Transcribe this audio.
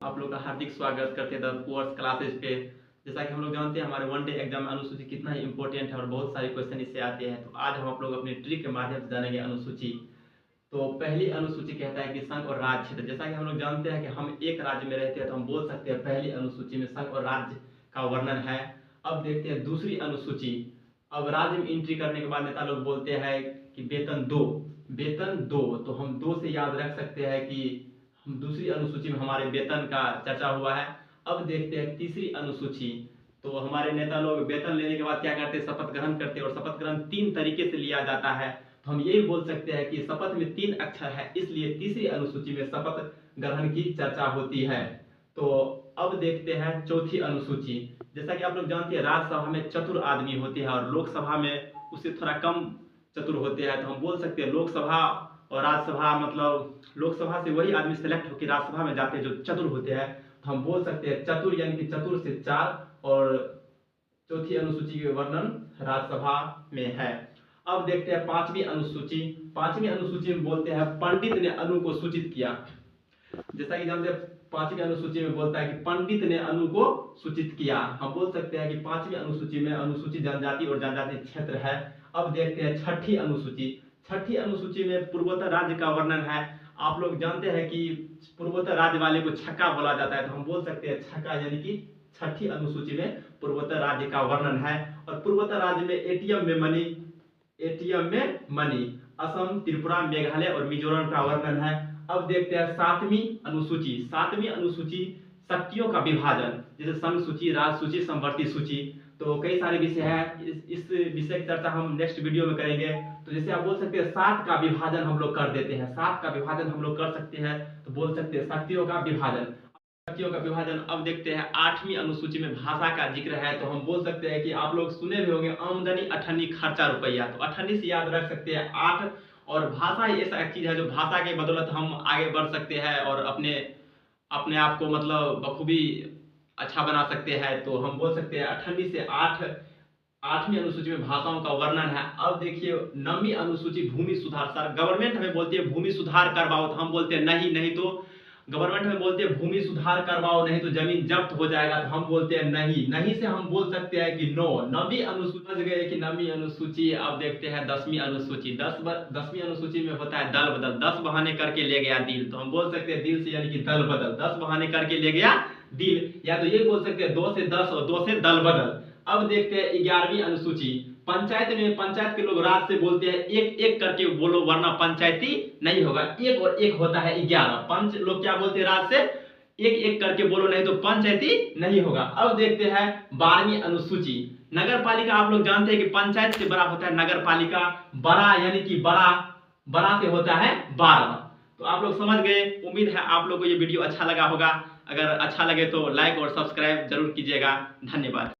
आप लोग का हार्दिक स्वागत करते हैं द कोर्स क्लासेस पे। जैसा कि हम लोग जानते हैं हमारे वन डे एग्जाम में अनुसूची कितना ही इंपॉर्टेंट है और बहुत सारे क्वेश्चन इससे आते हैं। तो आज हम आप लोग अपने ट्रिक के माध्यम से जानेंगे अनुसूची। तो पहली अनुसूची कहता है कि संघ और राज्य क्षेत्र। जैसा कि हम लोग जानते हैं कि हम एक राज्य में रहते हैं तो हम बोल सकते हैं पहली अनुसूची में संघ और राज्य का वर्णन है। अब देखते हैं दूसरी अनुसूची। अब राज्य में एंट्री करने के बाद नेता लोग बोलते हैं कि वेतन दो, वेतन दो। तो हम दो से याद रख सकते हैं कि हम दूसरी अनुसूची में हमारे वेतन का चर्चा हुआ है। अब देखते हैं तीसरी अनुसूची। तो हमारे नेता लोग वेतन लेने के बाद क्या करते हैं, शपथ ग्रहण करते हैं। और शपथ ग्रहण 3 तरीके से लिया जाता है। तो हम यही बोल सकते हैं कि शपथ में 3 अक्षर है, इसलिए तीसरी अनुसूची में शपथ ग्रहण की चर्चा होती है। तो अब देखते हैं चौथी अनुसूची। जैसा कि आप लोग जानते हैं राज्यसभा में चतुर आदमी होते हैं और लोकसभा में उससे थोड़ा कम चतुर होते हैं। तो हम बोल सकते हैं लोकसभा और राज्यसभा, मतलब लोकसभा से वही आदमी सेलेक्ट होकर राज्यसभा में जाते हैं जो चतुर होते हैं। तो हम बोल सकते हैं चतुर, यानी कि चतुर से 4। और चौथी अनुसूची के वर्णन राज्यसभा में है। अब देखते हैं पांचवी अनुसूची। पांचवी अनुसूची में बोलते हैं पंडित ने अनु को सूचित किया। जैसा कि जानते हैं पांचवी अनुसूची में बोलता है कि पंडित ने अनु को सूचित किया। हम बोल सकते हैं कि पांचवी अनुसूची में अनुसूचित जनजाति और जनजाति क्षेत्र है। अब देखते हैं छठी अनुसूची। छठी अनुसूची में पूर्वोत्तर राज्य का वर्णन है। आप लोग जानते हैं कि पूर्वोत्तर राज्य वाले को छक्का बोला जाता है। तो हम बोल सकते हैं छक्का, यानी कि छठी अनुसूची में पूर्वोत्तर राज्य का वर्णन है। और पूर्वोत्तर राज्य में एटीएम में मनी, एटीएम में मनी असम, त्रिपुरा, मेघालय और मिजोरम का वर्णन है। अब देखते हैं सातवीं अनुसूची। सातवीं अनुसूची शक्तियों का विभाजन, जैसे संघ सूची, राज्य सूची, समवर्ती सूची। तो कई सारे विषय है, इस विषय की चर्चा हम नेक्स्ट वीडियो में करेंगे। तो जैसे आप बोल सकते हैं 7 का विभाजन हम लोग कर देते हैं, 7 का विभाजन हम लोग कर सकते हैं। तो बोल सकते हैं शक्तियों का विभाजन, शक्तियों का विभाजन। अब देखते हैं 8वीं अनुसूची में भाषा का जिक्र है। तो हम बोल सकते हैं कि आप लोग सुने भी होंगे आमदनी, अठन्नी, खर्चा, रुपया। तो अठन्नी से याद रख सकते हैं 8। और भाषा ही ऐसा एक चीज है जो भाषा के बदौलत हम आगे बढ़ सकते हैं और अपने अपने आप को मतलब बखूबी अच्छा बना सकते हैं। तो हम बोल सकते हैं अठन्नी से 8। 8वीं अनुसूची में भाषाओं का वर्णन है। अब देखिए 9वीं अनुसूची भूमि सुधार। सर गवर्नमेंट हमें बोलती है भूमि सुधार करवाओ, तो हम बोलते हैं नहीं, नहीं तो गवर्नमेंट में बोलते हैं भूमि सुधार करवाओ, नहीं तो जमीन जब्त हो जाएगा। तो हम बोलते हैं नहीं, नहीं से हम बोल सकते हैं कि नो। 9वीं अनुसूची समझ गए कि 9वीं अनुसूची। अब देखते हैं 10वीं अनुसूची। 10वीं अनुसूची में होता है दल बदल। 10 बहाने करके ले गया दिल। तो हम बोल सकते हैं दिल से, यानी कि दल बदल। 10 बहाने करके ले गया दिल, या तो ये बोल सकते हैं 2 से 10 और 2 से दल बदल। अब देखते हैं 11वीं अनुसूची। पंचायत में पंचायत के लोग राज से बोलते हैं एक एक करके बोलो वरना पंचायती नहीं होगा। एक और एक होता है 11। पंच लोग क्या बोलते हैं राज से, एक एक करके बोलो नहीं तो पंचायती नहीं होगा। अब देखते हैं 12वीं अनुसूची। नगर पालिका, आप लोग जानते हैं कि पंचायत से बड़ा होता है नगर पालिका। बड़ा यानी कि बड़ा, बड़ा से होता है 12। तो आप लोग समझ गए। उम्मीद है आप लोग को ये वीडियो अच्छा लगा होगा। अगर अच्छा लगे तो लाइक और सब्सक्राइब जरूर कीजिएगा। धन्यवाद।